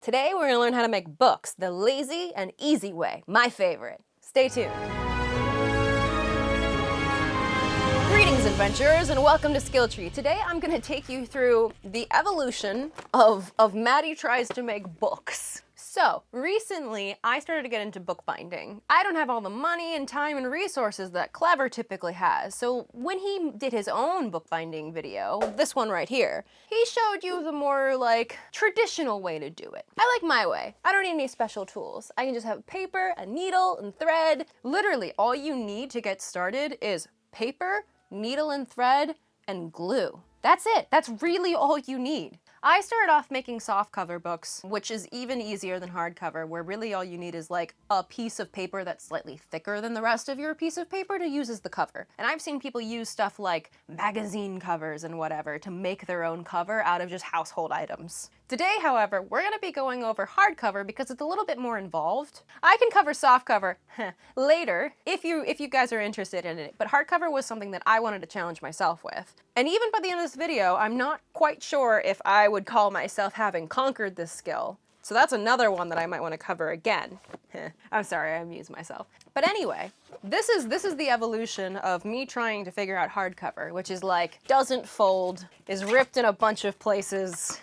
Today we're gonna learn how to make books the lazy and easy way, my favorite. Stay tuned. Greetings, adventurers, and welcome to Skill Tree. Today I'm gonna take you through the evolution of Madi tries to make books. So, recently I started to get into bookbinding. I don't have all the money and time and resources that Clever typically has, so when he did his own bookbinding video, this one right here, he showed you the more, traditional way to do it. I like my way. I don't need any special tools. I can just have paper, a needle, and thread. Literally, all you need to get started is paper, needle and thread, and glue. That's it. That's really all you need. I started off making softcover books, which is even easier than hardcover, where really all you need is like a piece of paper that's slightly thicker than the rest of your piece of paper to use as the cover. And I've seen people use stuff like magazine covers and whatever to make their own cover out of just household items. Today, however, we're gonna be going over hardcover because it's a little bit more involved. I can cover softcover later if you guys are interested in it, but hardcover was something that I wanted to challenge myself with. And even by the end of this video, I'm not quite sure if I would call myself having conquered this skill. So that's another one that I might want to cover again. I'm sorry, I amused myself. But anyway, this is the evolution of me trying to figure out hardcover, which is like, doesn't fold, is ripped in a bunch of places,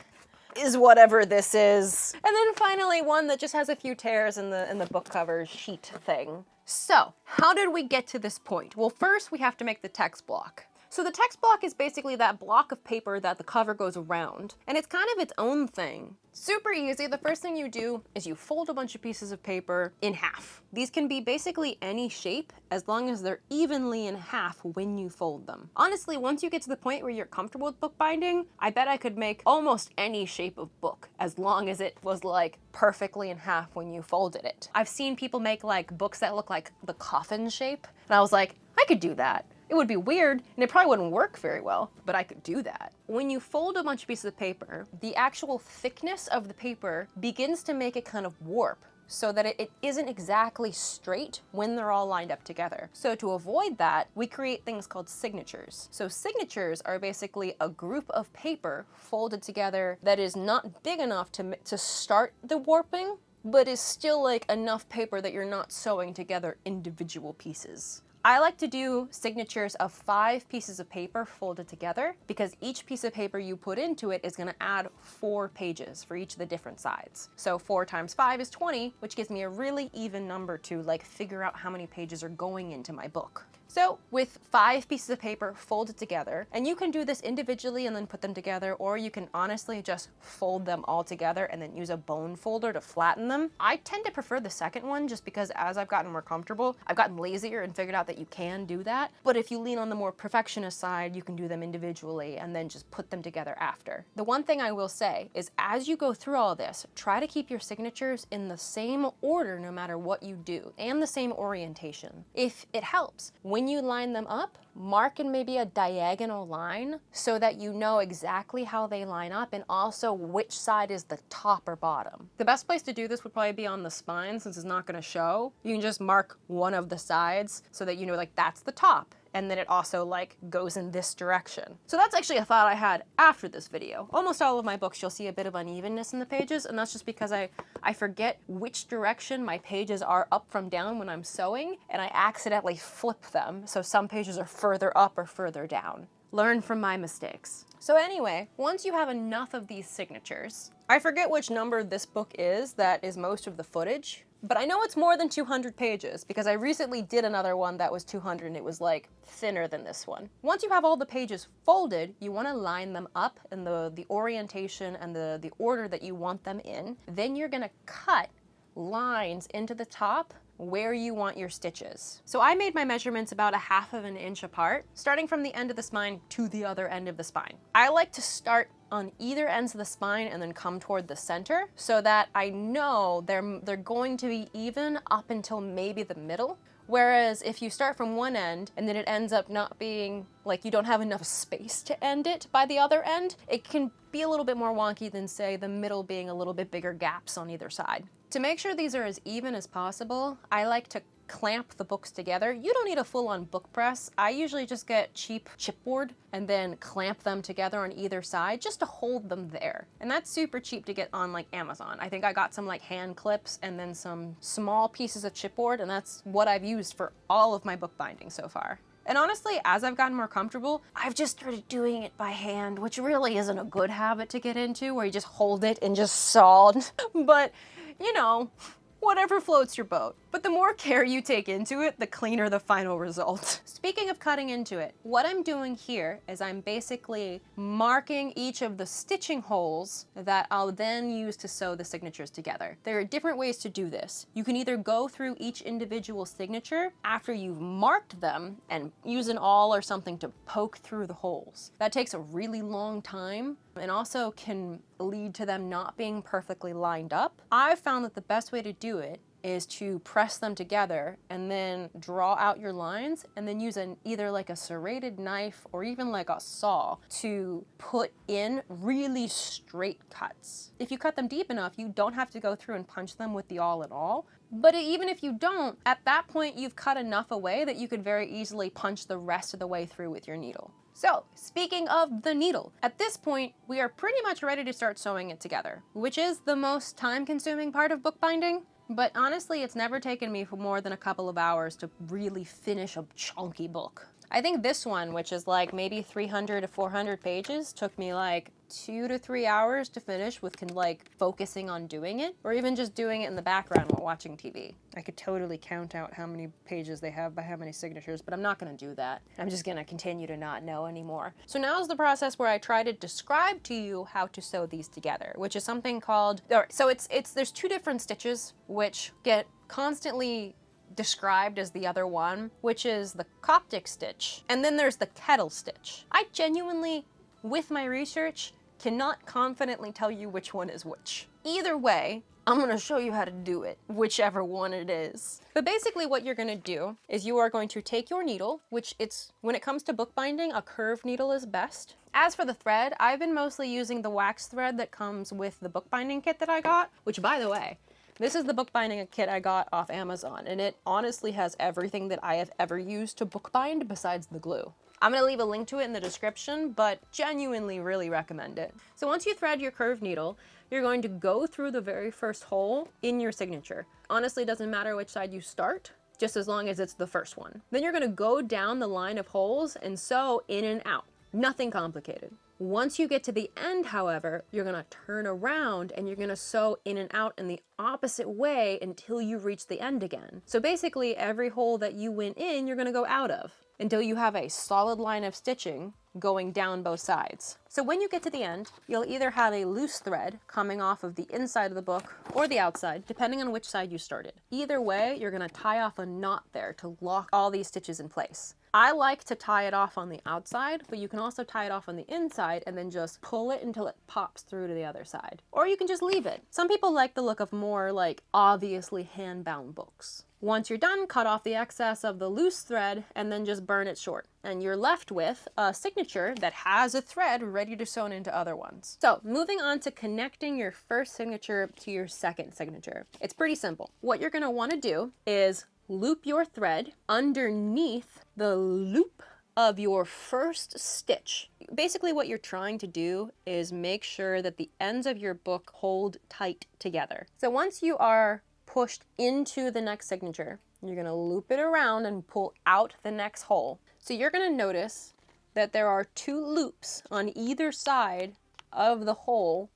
is whatever this is. And then finally one that just has a few tears in the book cover sheet thing. So, how did we get to this point? Well, first we have to make the text block. So the text block is basically that block of paper that the cover goes around, and it's kind of its own thing. Super easy. The first thing you do is you fold a bunch of pieces of paper in half. These can be basically any shape as long as they're evenly in half when you fold them. Honestly, once you get to the point where you're comfortable with bookbinding, I bet I could make almost any shape of book as long as it was like perfectly in half when you folded it. I've seen people make like books that look like the coffin shape, and I was like, I could do that. It would be weird, and it probably wouldn't work very well, but I could do that. When you fold a bunch of pieces of paper, the actual thickness of the paper begins to make it kind of warp, so that it isn't exactly straight when they're all lined up together. So to avoid that, we create things called signatures. So signatures are basically a group of paper folded together that is not big enough to start the warping, but is still like enough paper that you're not sewing together individual pieces. I like to do signatures of 5 pieces of paper folded together because each piece of paper you put into it is going to add 4 pages for each of the different sides. So 4 times 5 is 20, which gives me a really even number to figure out how many pages are going into my book. So with 5 pieces of paper folded together, and you can do this individually and then put them together, or you can honestly just fold them all together and then use a bone folder to flatten them. I tend to prefer the second one just because as I've gotten more comfortable, I've gotten lazier and figured out that you can do that. But if you lean on the more perfectionist side, you can do them individually and then just put them together after. The one thing I will say is as you go through all this, try to keep your signatures in the same order no matter what you do, and the same orientation. If it helps, when you line them up, mark in maybe a diagonal line so that you know exactly how they line up and also which side is the top or bottom. The best place to do this would probably be on the spine since it's not going to show. You can just mark one of the sides so that you know that's the top. And then it also goes in this direction. So that's actually a thought I had after this video. Almost all of my books you'll see a bit of unevenness in the pages, and that's just because I forget which direction my pages are up from down when I'm sewing, and I accidentally flip them, so some pages are further up or further down. Learn from my mistakes. So anyway, once you have enough of these signatures, I forget which number this book is that is most of the footage, but I know it's more than 200 pages because I recently did another one that was 200 and it was thinner than this one. Once you have all the pages folded, you want to line them up in the orientation and the order that you want them in. Then you're going to cut lines into the top where you want your stitches. So I made my measurements about 1/2 inch apart, starting from the end of the spine to the other end of the spine. I like to start on either ends of the spine and then come toward the center so that I know they're going to be even up until maybe the middle. Whereas if you start from one end and then it ends up not being you don't have enough space to end it by the other end, it can be a little bit more wonky than say the middle being a little bit bigger gaps on either side. To make sure these are as even as possible, I like to clamp the books together. You don't need a full-on book press. I usually just get cheap chipboard and then clamp them together on either side just to hold them there. And that's super cheap to get on like Amazon. I think I got some like hand clips and then some small pieces of chipboard, and that's what I've used for all of my bookbinding so far. And honestly, as I've gotten more comfortable, I've just started doing it by hand, which really isn't a good habit to get into, where you just hold it and just saw. But, you know, whatever floats your boat. But the more care you take into it, the cleaner the final result. Speaking of cutting into it, what I'm doing here is I'm basically marking each of the stitching holes that I'll then use to sew the signatures together. There are different ways to do this. You can either go through each individual signature after you've marked them and use an awl or something to poke through the holes. That takes a really long time and also can lead to them not being perfectly lined up. I've found that the best way to do it is to press them together and then draw out your lines and then use either like a serrated knife or even like a saw to put in really straight cuts. If you cut them deep enough, you don't have to go through and punch them with the awl at all. But even if you don't, at that point you've cut enough away that you could very easily punch the rest of the way through with your needle. So, speaking of the needle, at this point, we are pretty much ready to start sewing it together, which is the most time-consuming part of bookbinding. But honestly, it's never taken me for more than a couple of hours to really finish a chunky book. I think this one, which is like maybe 300 to 400 pages, took me like 2 to 3 hours to finish with like focusing on doing it, or even just doing it in the background while watching TV. I could totally count out how many pages they have by how many signatures, but I'm not gonna do that. I'm just gonna continue to not know anymore. So now is the process where I try to describe to you how to sew these together, which is something called, so there's 2 different stitches which get constantly described as the other one, which is the Coptic stitch, and then there's the kettle stitch. I genuinely, with my research, cannot confidently tell you which one is which. Either way, I'm gonna show you how to do it, whichever one it is. But basically what you're gonna do is you are going to take your needle, which when it comes to bookbinding, a curved needle is best. As for the thread, I've been mostly using the wax thread that comes with the bookbinding kit that I got, which by the way, this is the bookbinding kit I got off Amazon, and it honestly has everything that I have ever used to bookbind besides the glue. I'm gonna leave a link to it in the description, but genuinely really recommend it. So once you thread your curved needle, you're going to go through the very first hole in your signature. Honestly, it doesn't matter which side you start, just as long as it's the first one. Then you're gonna go down the line of holes and sew in and out. Nothing complicated. Once you get to the end, however, you're gonna turn around and you're gonna sew in and out in the opposite way until you reach the end again. So basically, every hole that you went in, you're gonna go out of until you have a solid line of stitching going down both sides. So when you get to the end, you'll either have a loose thread coming off of the inside of the book or the outside, depending on which side you started. Either way, you're gonna tie off a knot there to lock all these stitches in place. I like to tie it off on the outside, but you can also tie it off on the inside and then just pull it until it pops through to the other side. Or you can just leave it. Some people like the look of more like obviously hand-bound books. Once you're done, cut off the excess of the loose thread and then just burn it short. And you're left with a signature that has a thread ready to sew into other ones. So moving on to connecting your first signature to your second signature. It's pretty simple. What you're gonna wanna do is loop your thread underneath the loop of your first stitch. Basically what you're trying to do is make sure that the ends of your book hold tight together. So once you are pushed into the next signature, you're gonna loop it around and pull out the next hole. So you're gonna notice that there are 2 loops on either side of the hole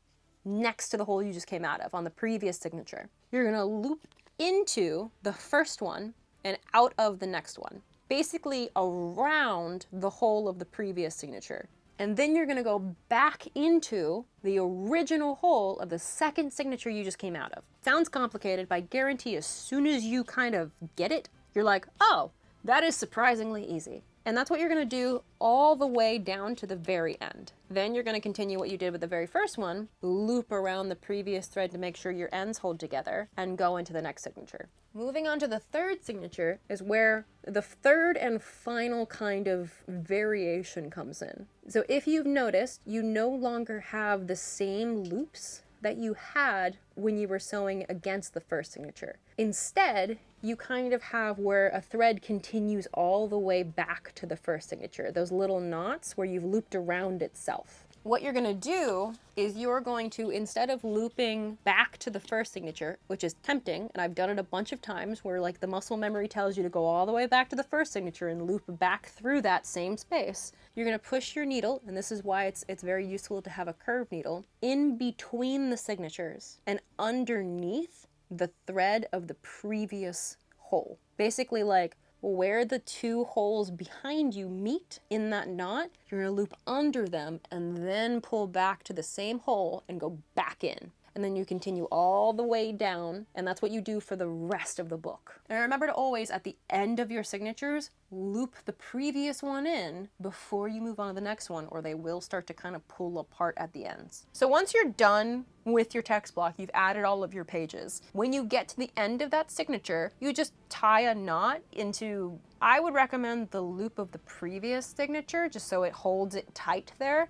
next to the hole you just came out of on the previous signature. You're gonna loop into the first one and out of the next one, basically around the hole of the previous signature. And then you're gonna go back into the original hole of the second signature you just came out of. Sounds complicated, but I guarantee as soon as you kind of get it, you're like, oh, that is surprisingly easy. And that's what you're gonna do all the way down to the very end. Then you're gonna continue what you did with the very first one, loop around the previous thread to make sure your ends hold together, and go into the next signature. Moving on to the third signature is where the third and final kind of variation comes in. So if you've noticed, you no longer have the same loops that you had when you were sewing against the first signature. Instead, you kind of have where a thread continues all the way back to the first signature, those little knots where you've looped around itself. What you're gonna do is you're going to, instead of looping back to the first signature, which is tempting, and I've done it a bunch of times where like the muscle memory tells you to go all the way back to the first signature and loop back through that same space, you're gonna push your needle, and this is why it's very useful to have a curved needle, in between the signatures and underneath the thread of the previous hole. Basically like where the two holes behind you meet in that knot, you're gonna loop under them and then pull back to the same hole and go back in. And then you continue all the way down, and that's what you do for the rest of the book. And remember to always, at the end of your signatures, loop the previous one in before you move on to the next one, or they will start to kind of pull apart at the ends. So once you're done with your text block, you've added all of your pages. When you get to the end of that signature, you just tie a knot into, I would recommend the loop of the previous signature, just so it holds it tight there.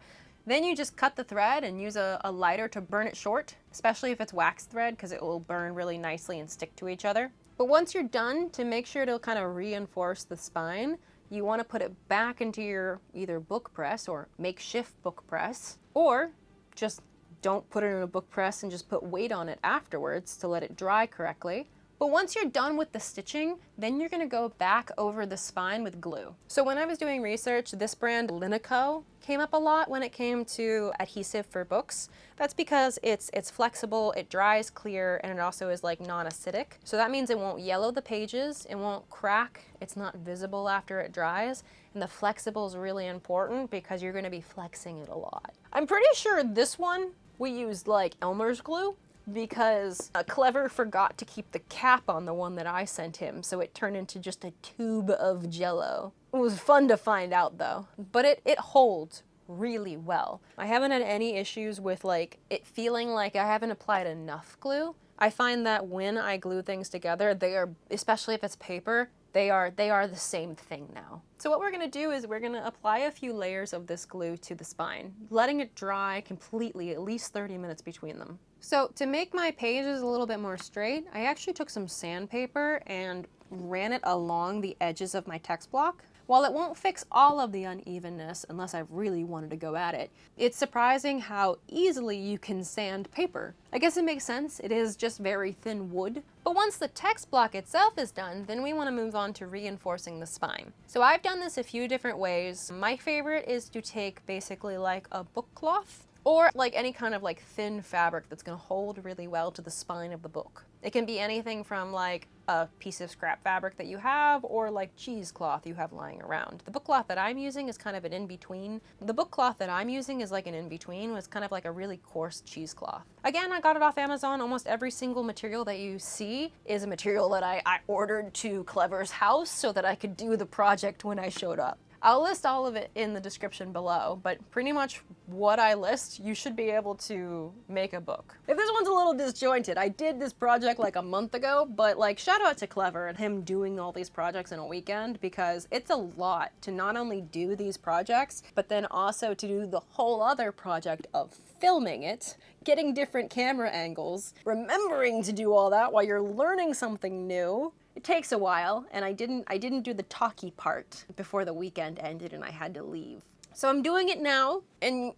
Then you just cut the thread and use a lighter to burn it short, especially if it's wax thread, because it will burn really nicely and stick to each other. But once you're done, to make sure it'll kind of reinforce the spine, you want to put it back into your either book press or makeshift book press, or just don't put it in a book press and just put weight on it afterwards to let it dry correctly. But once you're done with the stitching, then you're gonna go back over the spine with glue. So when I was doing research, this brand Linico came up a lot when it came to adhesive for books. That's because it's flexible, it dries clear, and it also is like non-acidic. So that means it won't yellow the pages, it won't crack, it's not visible after it dries. And the flexible is really important because you're gonna be flexing it a lot. I'm pretty sure this one, we used like Elmer's glue, because Clever forgot to keep the cap on the one that I sent him, so it turned into just a tube of Jello. It was fun to find out though, but it holds really well. I haven't had any issues with like it feeling like I haven't applied enough glue. I find that when I glue things together, they are, especially if it's paper, they are the same thing now. So what we're gonna do is we're gonna apply a few layers of this glue to the spine, letting it dry completely, at least 30 minutes between them. So to make my pages a little bit more straight, I actually took some sandpaper and ran it along the edges of my text block. While it won't fix all of the unevenness unless I really wanted to go at it, it's surprising how easily you can sand paper. I guess it makes sense, it is just very thin wood. But once the text block itself is done, then we want to move on to reinforcing the spine. So I've done this a few different ways. My favorite is to take basically like a book cloth, or like any kind of like thin fabric that's gonna hold really well to the spine of the book. It can be anything from like a piece of scrap fabric that you have, or like cheesecloth you have lying around. The book cloth that I'm using is kind of an in-between. The book cloth that I'm using is like an in-between. It's kind of like a really coarse cheesecloth. Again, I got it off Amazon. Almost every single material that you see is a material that I ordered to Clever's house so that I could do the project when I showed up. I'll list all of it in the description below, but pretty much what I list, you should be able to make a book. If this one's a little disjointed, I did this project like a month ago, but like shout out to Clever and him doing all these projects in a weekend, because it's a lot to not only do these projects, but then also to do the whole other project of filming it, getting different camera angles, remembering to do all that while you're learning something new. It takes a while, and I didn't do the talky part before the weekend ended and I had to leave. So I'm doing it now, and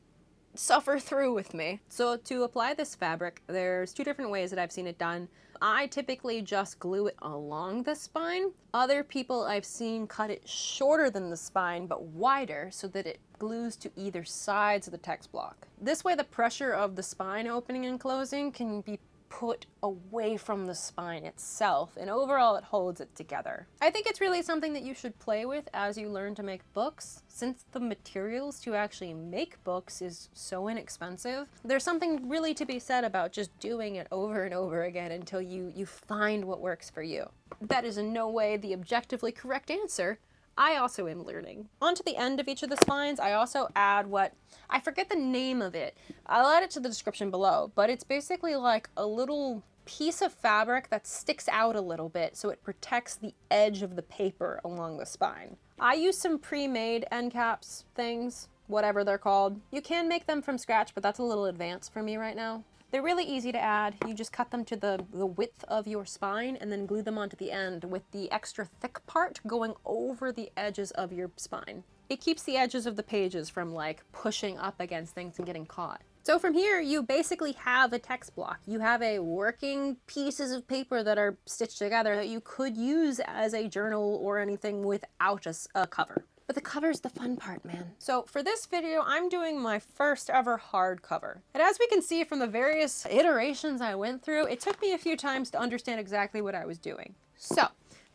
suffer through with me. So to apply this fabric, there's two different ways that I've seen it done. I typically just glue it along the spine. Other people I've seen cut it shorter than the spine, but wider, so that it glues to either sides of the text block. This way the pressure of the spine opening and closing can be put away from the spine itself, and overall it holds it together. I think it's really something that you should play with as you learn to make books. Since the materials to actually make books is so inexpensive, there's something really to be said about just doing it over and over again until you find what works for you. That is in no way the objectively correct answer. I also am learning. Onto the end of each of the spines, I also add what, I forget the name of it. I'll add it to the description below, but it's basically like a little piece of fabric that sticks out a little bit so it protects the edge of the paper along the spine. I use some pre-made end caps things, whatever they're called. You can make them from scratch, but that's a little advanced for me right now. They're really easy to add. You just cut them to the width of your spine and then glue them onto the end with the extra thick part going over the edges of your spine. It keeps the edges of the pages from like pushing up against things and getting caught. So from here, you basically have a text block. You have a working pieces of paper that are stitched together that you could use as a journal or anything without a cover. But the cover's the fun part, man. So for this video, I'm doing my first ever hardcover. And as we can see from the various iterations I went through, it took me a few times to understand exactly what I was doing. So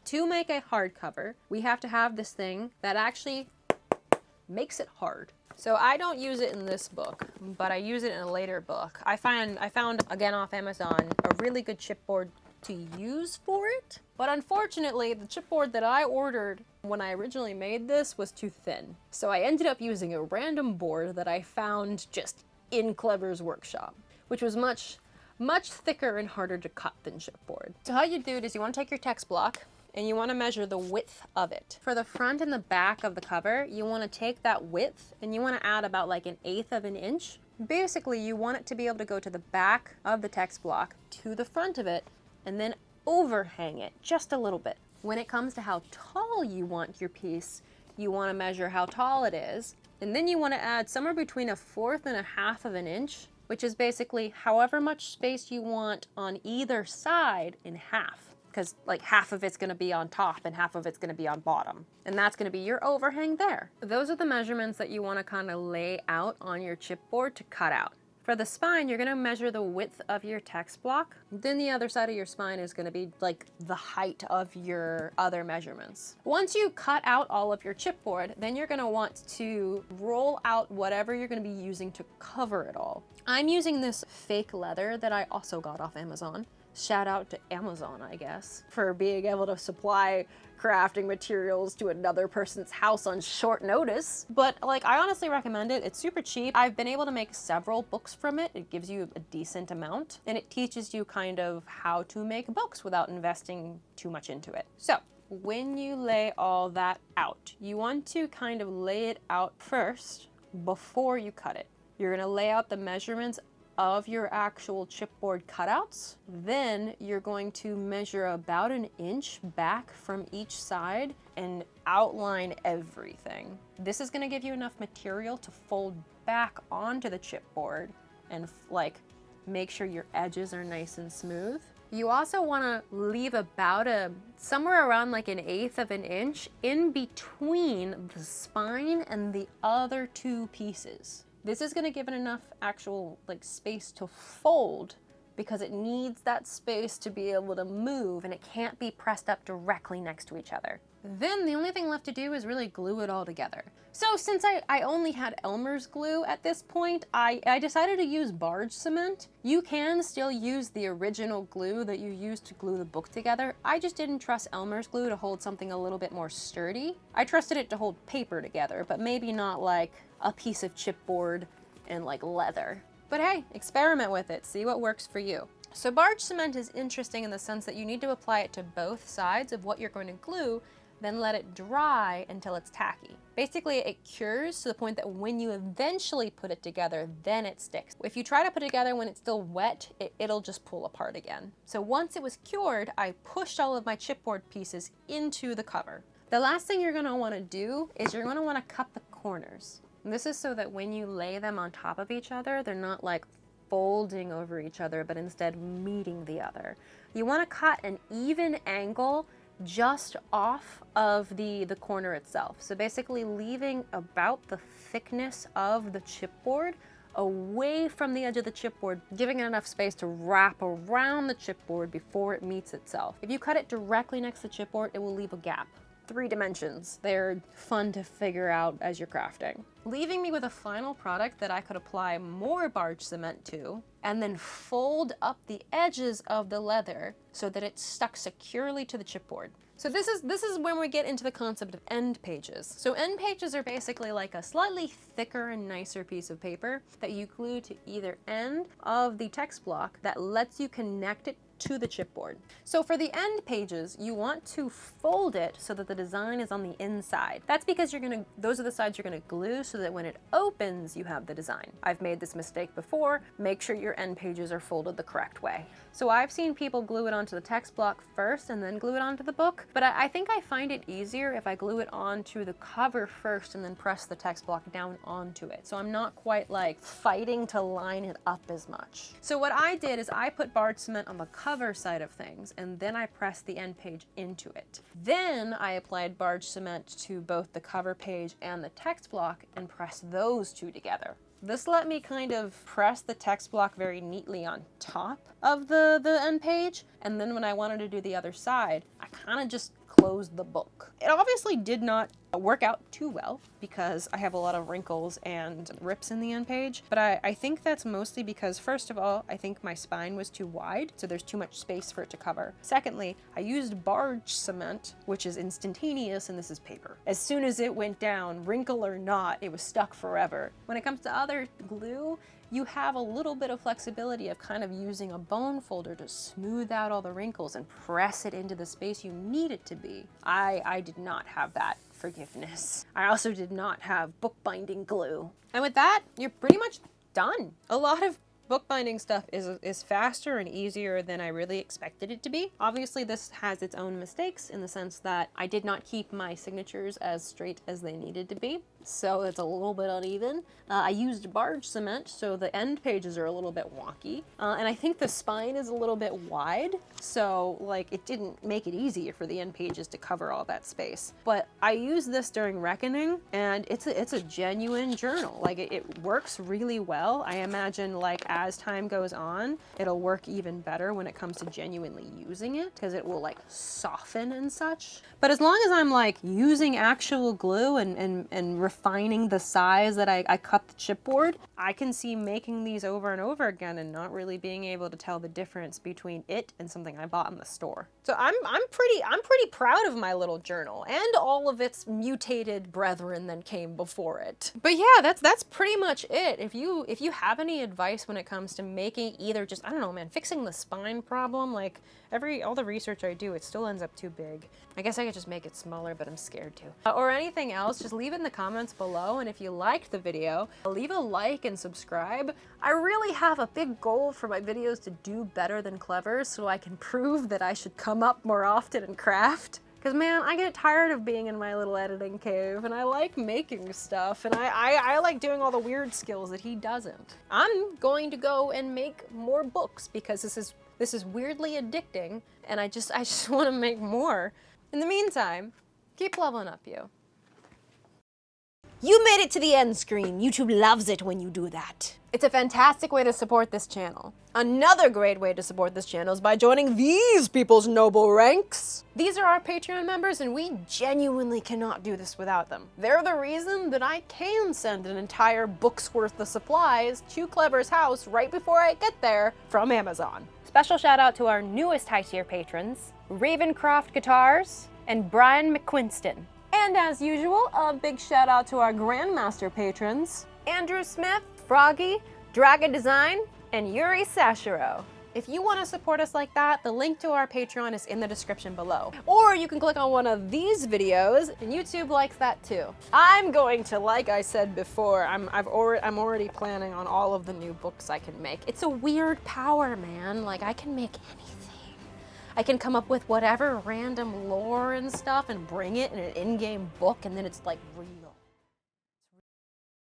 to make a hardcover, we have to have this thing that actually makes it hard. So I don't use it in this book, but I use it in a later book. I found, again off Amazon, a really good chipboard to use for it. But unfortunately, the chipboard that I ordered when I originally made this was too thin. So I ended up using a random board that I found just in Clever's workshop, which was much thicker and harder to cut than chipboard. So how you do it is you want to take your text block and you want to measure the width of it. For the front and the back of the cover, you want to take that width and you want to add about like 1/8 of an inch. Basically, you want it to be able to go to the back of the text block, to the front of it, and then overhang it just a little bit. When it comes to how tall you want your piece, you want to measure how tall it is, and then you want to add somewhere between 1/4 and 1/2 of an inch, which is basically however much space you want on either side in half, because like half of it's going to be on top and half of it's going to be on bottom, and that's going to be your overhang there. Those are the measurements that you want to kind of lay out on your chipboard to cut out. For the spine, you're going to measure the width of your text block. Then the other side of your spine is going to be like the height of your other measurements. Once you cut out all of your chipboard, then you're going to want to roll out whatever you're going to be using to cover it all. I'm using this fake leather that I also got off Amazon. Shout out to Amazon, I guess, for being able to supply crafting materials to another person's house on short notice. But like, I honestly recommend it. It's super cheap. I've been able to make several books from it. It gives you a decent amount and it teaches you kind of how to make books without investing too much into it. So when you lay all that out, you want to kind of lay it out first before you cut it. You're gonna lay out the measurements of your actual chipboard cutouts. Then you're going to measure about 1 inch back from each side and outline everything. This is going to give you enough material to fold back onto the chipboard and like make sure your edges are nice and smooth. You also want to leave about somewhere around like 1/8 of an inch in between the spine and the other two pieces. This is going to give it enough actual like space to fold because it needs that space to be able to move and it can't be pressed up directly next to each other. Then the only thing left to do is really glue it all together. So since I only had Elmer's glue at this point, I decided to use barge cement. You can still use the original glue that you used to glue the book together. I just didn't trust Elmer's glue to hold something a little bit more sturdy. I trusted it to hold paper together, but maybe not like a piece of chipboard and like leather. But hey, experiment with it, see what works for you. So barge cement is interesting in the sense that you need to apply it to both sides of what you're going to glue, then let it dry until it's tacky. Basically, it cures to the point that when you eventually put it together, then it sticks. If you try to put it together when it's still wet, it'll just pull apart again. So once it was cured, I pushed all of my chipboard pieces into the cover. The last thing you're gonna wanna do is you're gonna wanna cut the corners. And this is so that when you lay them on top of each other, they're not like folding over each other, but instead meeting the other. You wanna cut an even angle just off of the corner itself. So basically leaving about the thickness of the chipboard away from the edge of the chipboard, giving it enough space to wrap around the chipboard before it meets itself. If you cut it directly next to the chipboard, it will leave a gap. 3 dimensions. They're fun to figure out as you're crafting. Leaving me with a final product that I could apply more barge cement to, and then fold up the edges of the leather so that it's stuck securely to the chipboard. So this is when we get into the concept of end pages. So end pages are basically like a slightly thicker and nicer piece of paper that you glue to either end of the text block that lets you connect it to the chipboard. So for the end pages, you want to fold it so that the design is on the inside. That's because those are the sides you're gonna glue so that when it opens, you have the design. I've made this mistake before. Make sure your end pages are folded the correct way. So I've seen people glue it onto the text block first and then glue it onto the book, but I think I find it easier if I glue it onto the cover first and then press the text block down onto it. So I'm not quite like fighting to line it up as much. So what I did is I put barge cement on the cover side of things and then I pressed the end page into it. Then I applied barge cement to both the cover page and the text block and pressed those two together. This let me kind of press the text block very neatly on top of the end page, and then when I wanted to do the other side, I kind of just closed the book. It obviously did not work out too well because I have a lot of wrinkles and rips in the end page, but I think that's mostly because, first of all, I think my spine was too wide, so there's too much space for it to cover. Secondly, I used barge cement, which is instantaneous, and this is paper. As soon as it went down, wrinkle or not, it was stuck forever. When it comes to other glue, you have a little bit of flexibility of kind of using a bone folder to smooth out all the wrinkles and press it into the space you need it to be. I did not have that forgiveness. I also did not have bookbinding glue. And with that, you're pretty much done. A lot of bookbinding stuff is faster and easier than I really expected it to be. Obviously, this has its own mistakes in the sense that I did not keep my signatures as straight as they needed to be, so it's a little bit uneven. I used barge cement, so the end pages are a little bit wonky, and I think the spine is a little bit wide, so like it didn't make it easier for the end pages to cover all that space. But I used this during Reckoning, and it's a genuine journal. Like it works really well. I imagine like as time goes on, it'll work even better when it comes to genuinely using it, because it will like soften and such. But as long as I'm like using actual glue and refining the size that I cut the chipboard, I can see making these over and over again and not really being able to tell the difference between it and something I bought in the store. So I'm pretty proud of my little journal and all of its mutated brethren that came before it. But yeah, that's pretty much it. If you have any advice when it comes to making either just, I don't know, man, fixing the spine problem, like all the research I do, it still ends up too big. I guess I could just make it smaller, but I'm scared to. Or anything else, just leave it in the comments below, and if you liked the video, leave a like and subscribe. I really have a big goal for my videos to do better than Clever, so I can prove that I should come up more often and craft. Because man, I get tired of being in my little editing cave, and I like making stuff, and I like doing all the weird skills that he doesn't. I'm going to go and make more books because this is weirdly addicting, and I just want to make more. In the meantime, keep leveling up, you. You made it to the end screen. YouTube loves it when you do that. It's a fantastic way to support this channel. Another great way to support this channel is by joining these people's noble ranks. These are our Patreon members, and we genuinely cannot do this without them. They're the reason that I can send an entire book's worth of supplies to Clever's house right before I get there from Amazon. Special shout out to our newest high tier patrons, Ravencroft Guitars and Brian McQuinston. And as usual, a big shout out to our Grandmaster patrons, Andrew Smith, Froggy, Draga Design, and Yuri Sashiro. If you want to support us like that, the link to our Patreon is in the description below. Or you can click on one of these videos, and YouTube likes that too. I'm going to, like I said before, I'm already planning on all of the new books I can make. It's a weird power, man. Like, I can make anything. I can come up with whatever random lore and stuff and bring it in an in-game book, and then it's like real.